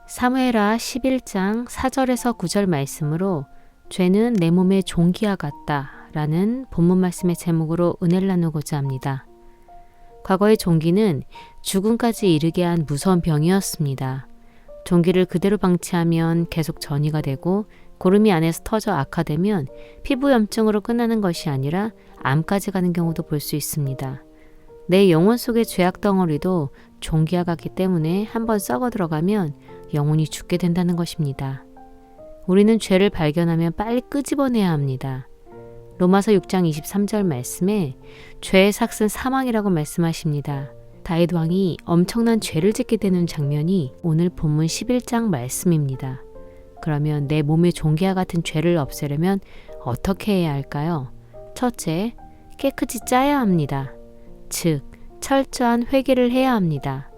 사무엘하 11장 4절에서 9절 말씀으로 죄는 내 몸의 종기와 같다 라는 본문 말씀의 제목으로 은혜를 나누고자 합니다. 과거의 종기는 죽음까지 이르게 한 무서운 병이었습니다. 종기를 그대로 방치하면 계속 전이가 되고 고름이 안에서 터져 악화되면 피부염증으로 끝나는 것이 아니라 암까지 가는 경우도 볼 수 있습니다. 내 영혼 속의 죄악 덩어리도 종기와 같기 때문에 한번 썩어 들어가면 영혼이 죽게 된다는 것입니다. 우리는 죄를 발견하면 빨리 끄집어내야 합니다. 로마서 6장 23절 말씀에 죄의 삭은 사망이라고 말씀하십니다. 다윗 왕이 엄청난 죄를 짓게 되는 장면이 오늘 본문 11장 말씀입니다. 그러면 내 몸의 종기와 같은 죄를 없애려면 어떻게 해야 할까요? 첫째, 깨끗이 짜야 합니다. 즉, 철저한 회개를 해야 합니다.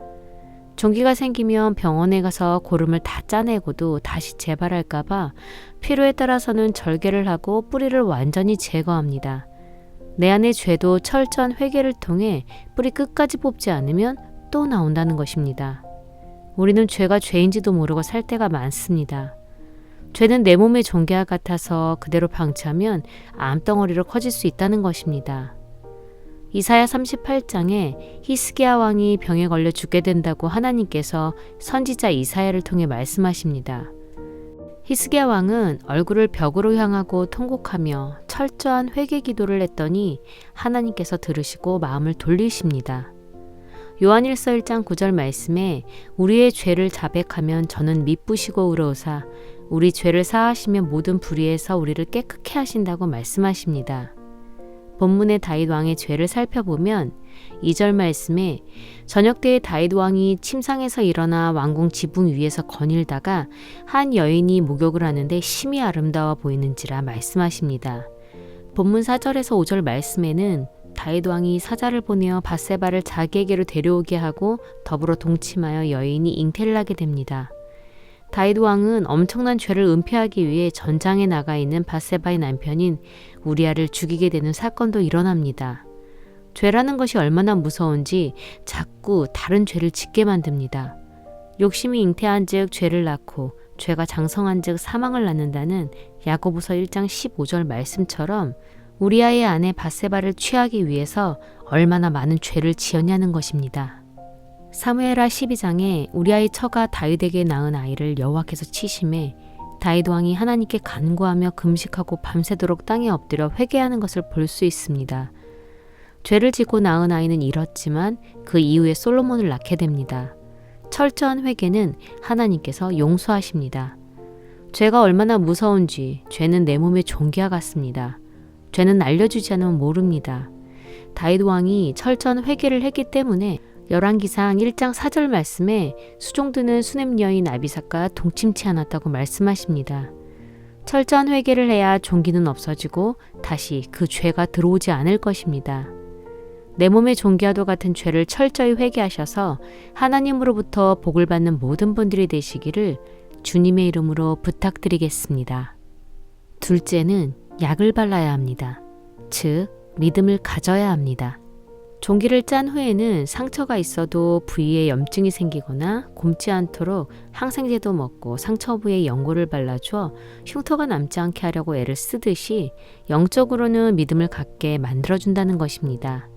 종기가 생기면 병원에 가서 고름을 다 짜내고도 다시 재발할까봐 필요에 따라서는 절개를 하고 뿌리를 완전히 제거합니다. 내 안의 죄도 철저한 회개를 통해 뿌리 끝까지 뽑지 않으면 또 나온다는 것입니다. 우리는 죄가 죄인지도 모르고 살 때가 많습니다. 죄는 내 몸의 종기와 같아서 그대로 방치하면 암덩어리로 커질 수 있다는 것입니다. 이사야 38장에 히스기야 왕이 병에 걸려 죽게 된다고 하나님께서 선지자 이사야를 통해 말씀하십니다. 히스기야 왕은 얼굴을 벽으로 향하고 통곡하며 철저한 회개 기도를 했더니 하나님께서 들으시고 마음을 돌리십니다. 요한일서 1장 9절 말씀에 우리의 죄를 자백하면 저는 미쁘시고 의로우사 우리 죄를 사하시면 모든 불의에서 우리를 깨끗게 하신다고 말씀하십니다. 본문의 다윗 왕의 죄를 살펴보면 2절 말씀에 저녁 때에 다윗 왕이 침상에서 일어나 왕궁 지붕 위에서 거닐다가 한 여인이 목욕을 하는데 심히 아름다워 보이는지라 말씀하십니다. 본문 4절에서 5절 말씀에는 다윗 왕이 사자를 보내어 밧세바를 자기에게로 데려오게 하고 더불어 동침하여 여인이 잉태를 하게 됩니다. 다윗 왕은 엄청난 죄를 은폐하기 위해 전장에 나가 있는 밧세바의 남편인 우리아를 죽이게 되는 사건도 일어납니다. 죄라는 것이 얼마나 무서운지 자꾸 다른 죄를 짓게 만듭니다. 욕심이 잉태한 즉 죄를 낳고 죄가 장성한 즉 사망을 낳는다는 야고보서 1장 15절 말씀처럼 우리아의 아내 밧세바를 취하기 위해서 얼마나 많은 죄를 지었냐는 것입니다. 사무엘하 12장에 우리아의 처가 다윗에게 낳은 아이를 여호와께서 치심해 다윗 왕이 하나님께 간구하며 금식하고 밤새도록 땅에 엎드려 회개하는 것을 볼 수 있습니다. 죄를 짓고 낳은 아이는 잃었지만 그 이후에 솔로몬을 낳게 됩니다. 철저한 회개는 하나님께서 용서하십니다. 죄가 얼마나 무서운지 죄는 내 몸의 종기와 같습니다. 죄는 알려주지 않으면 모릅니다. 다윗 왕이 철저한 회개를 했기 때문에 열왕기상 1장 4절 말씀에 수종드는 수냄 여인 아비삭과 동침치 않았다고 말씀하십니다. 철저한 회개를 해야 종기는 없어지고 다시 그 죄가 들어오지 않을 것입니다. 내 몸의 종기와도 같은 죄를 철저히 회개하셔서 하나님으로부터 복을 받는 모든 분들이 되시기를 주님의 이름으로 부탁드리겠습니다. 둘째는 약을 발라야 합니다. 즉, 믿음을 가져야 합니다. 종기를 짠 후에는 상처가 있어도 부위에 염증이 생기거나 곪지 않도록 항생제도 먹고 상처 부위에 연고를 발라줘 흉터가 남지 않게 하려고 애를 쓰듯이 영적으로는 믿음을 갖게 만들어준다는 것입니다.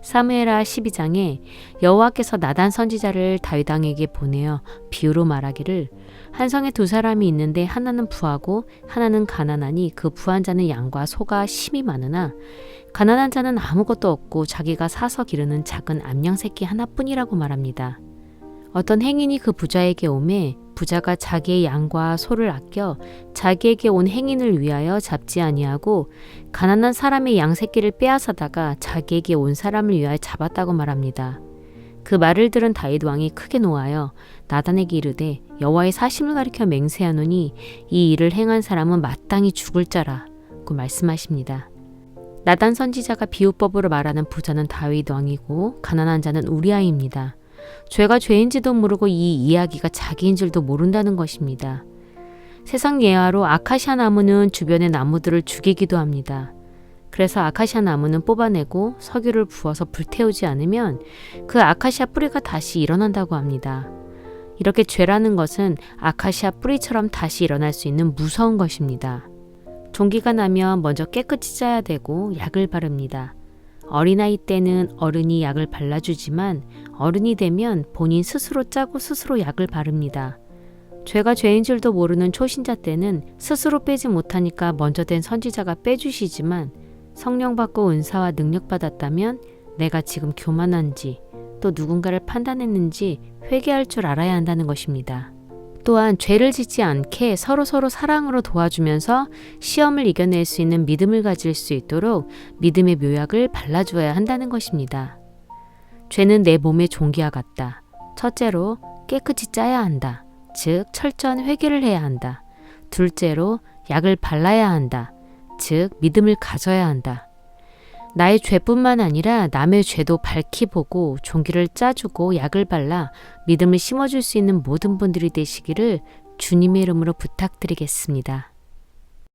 사무엘하 12장에 여호와께서 나단 선지자를 다윗 왕에게 보내어 비유로 말하기를 한 성에 두 사람이 있는데 하나는 부하고 하나는 가난하니 그 부한 자는 양과 소가 심히 많으나 가난한 자는 아무것도 없고 자기가 사서 기르는 작은 암양 새끼 하나뿐이라고 말합니다. 어떤 행인이 그 부자에게 오매 부자가 자기의 양과 소를 아껴 자기에게 온 행인을 위하여 잡지 아니하고 가난한 사람의 양 새끼를 빼앗아다가 자기에게 온 사람을 위하여 잡았다고 말합니다. 그 말을 들은 다윗 왕이 크게 노하여 나단에게 이르되 여호와의 사심을 가리켜 맹세하노니 이 일을 행한 사람은 마땅히 죽을 자라고 말씀하십니다. 나단 선지자가 비유법으로 말하는 부자는 다윗 왕이고 가난한 자는 우리아입니다. 죄가 죄인지도 모르고 이 이야기가 자기인 줄도 모른다는 것입니다. 세상 예화로 아카시아 나무는 주변의 나무들을 죽이기도 합니다. 그래서 아카시아 나무는 뽑아내고 석유를 부어서 불태우지 않으면 그 아카시아 뿌리가 다시 일어난다고 합니다. 이렇게 죄라는 것은 아카시아 뿌리처럼 다시 일어날 수 있는 무서운 것입니다. 종기가 나면 먼저 깨끗이 짜야 되고 약을 바릅니다. 어린아이 때는 어른이 약을 발라주지만 어른이 되면 본인 스스로 짜고 스스로 약을 바릅니다. 죄가 죄인 줄도 모르는 초신자 때는 스스로 빼지 못하니까 먼저 된 선지자가 빼주시지만 성령 받고 은사와 능력 받았다면 내가 지금 교만한지 또 누군가를 판단했는지 회개할 줄 알아야 한다는 것입니다. 또한 죄를 짓지 않게 서로서로 사랑으로 도와주면서 시험을 이겨낼 수 있는 믿음을 가질 수 있도록 믿음의 묘약을 발라주어야 한다는 것입니다. 죄는 내 몸의 종기와 같다. 첫째로 깨끗이 짜야 한다. 즉 철저한 회개를 해야 한다. 둘째로 약을 발라야 한다. 즉 믿음을 가져야 한다. 나의 죄뿐만 아니라 남의 죄도 밝히 보고 종기를 짜주고 약을 발라 믿음을 심어줄 수 있는 모든 분들이 되시기를 주님의 이름으로 부탁드리겠습니다.